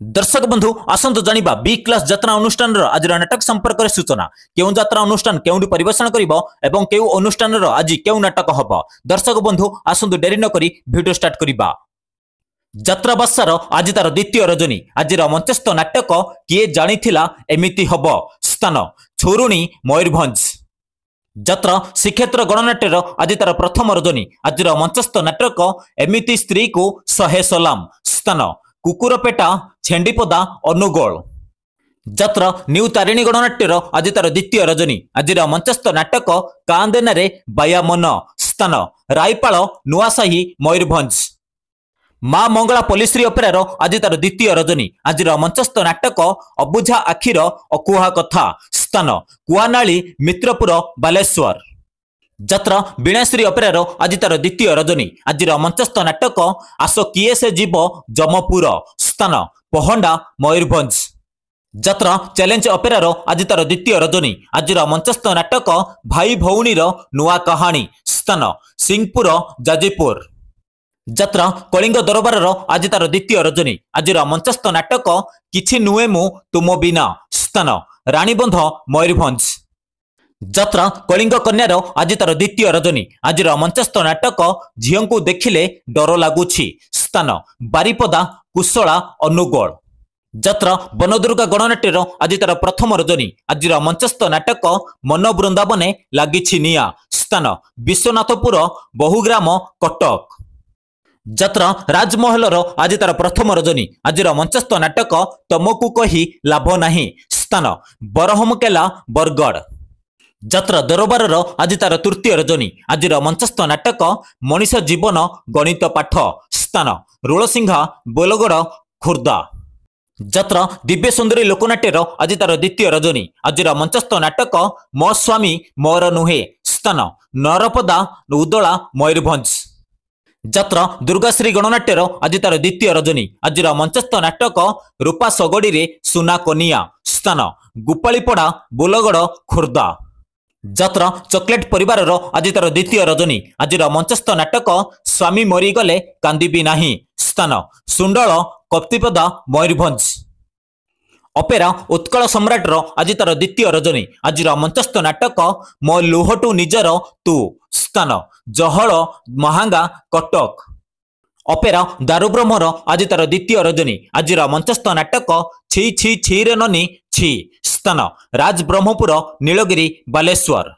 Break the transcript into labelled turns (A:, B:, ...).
A: दर्शक बंधु आसंतु जानिबा B class यात्रा अनुष्ठान आज नाटक संपर्क में सूचना क्यों यात्रा अनुष्ठान क्यों परिवेषण करिबो एवं क्यों अनुष्ठान आज क्यों नाटक हबो। दर्शक बंधु आसंतु डेरी न करी वीडियो स्टार्ट करिबा। यात्रा बासार आज तार द्वितीय रजनी आज मंचस्थ नाटक किए जानिथिला एमिति हबो। स्थान छोरुणी मयूरभंज। यात्रा श्रीक्षेत्र गणनाट्यर आज तार प्रथम रजनी आज मंचस्थ नाटक एमिति स्त्री को शहे सलाम। स्थान कुकुरपेटा छेंडीपदा अनुगोल। यात्रा न्यू तारिणी गणनाट्यर आज तार द्वितीय रजनी आज मंचस्थ नाटक कांदेनारे बाया मन। स्थान रायपाल नुआसाही मयूरभंज। माँ मंगला पोलिश्री अपेरार आज तार द्वितीय रजनी आज मंचस्थ नाटक अबुझा आखिर अकुहा कथा। स्थान कुआनाली मित्रपुर बालेश्वर। यात्रा बीणाश्री अपेरार आज तार द्वितीय रजनी आज मंचस्थ नाटक आस किए से जीव जमपुर। स्थान पहंडा मयूरभंज। यात्रा चैलेंज अपेरार आज तार द्वितीय रजनी आज मंचस्थ नाटक भाई भौणीर नुआ कहानी। स्थान सिंहपुर जाजीपुर। यात्रा कलिंग दरबार आज तार द्वितीय रजनी आज मंचस्थ नाटक किछि नुए मु तुम बिना। स्थान रानीबंध मयूरभंज। यात्रा कलिंग कन्यार आज तार द्वितीय रजनी आज मंचस्थ नाटक झील को देखिले डर लगुछि। स्थान बारिपदा कुशला अनुगोल। यात्रा बनदुर्गा गणनाट्यर आज तार प्रथम रजनी आज मंचस्थ नाटक मन वृंदावने लागिछि निया। स्थान विश्वनाथपुर बहुग्राम कटक। यात्रा राजमहलर आज तार प्रथम रजनी आज मंचस्थ नाटक तमकु कही लाभ नाही। स्थान बरहमकेला बरगढ़। यात्रा दरबार आज तार तृतीय रजनी आज मंचस्थ नाटक मनीष जीवन गणित पाठ। स्थान रोलसिंघा बोलगड़ खुर्दा। यात्रा दिव्य सुंदरी लोकनाट्यर आज तार द्वितीय रजनी आज मंचस्थ नाटक मो स्वामी मोर नुहे। स्थान नरपदा उदला मयूरभंज। यात्रा दुर्गाश्री गणनाट्यर आज तार द्वितीय रजनी आज मंचस्थ नाटक रूपा सगड़ी रे सुना कनिया। स्थान गोपालीपड़ा बोलगड़ खुर्दा। यात्रा चॉकलेट परिवार आज तार द्वितीय रजनी आज मंचस्थ नाटक स्वामी मरीगले कांदिबी नाही। स्थान सुंडल कप्तिपदा मयूरभंज। अपेरा उत्कल सम्राटर आज तार द्वितीय रजनी आज मंचस्थ नाटक मो लुहटू निजर तू। स्थान जहल महांगा कटक। अपेरा दारुब्रह्मर आज तार द्वितीय रजनी आज मंचस्थ नाटक छी छी छी रे ननी छी। स्थान राज ब्रह्मपुर नीलगिरी बालेश्वर।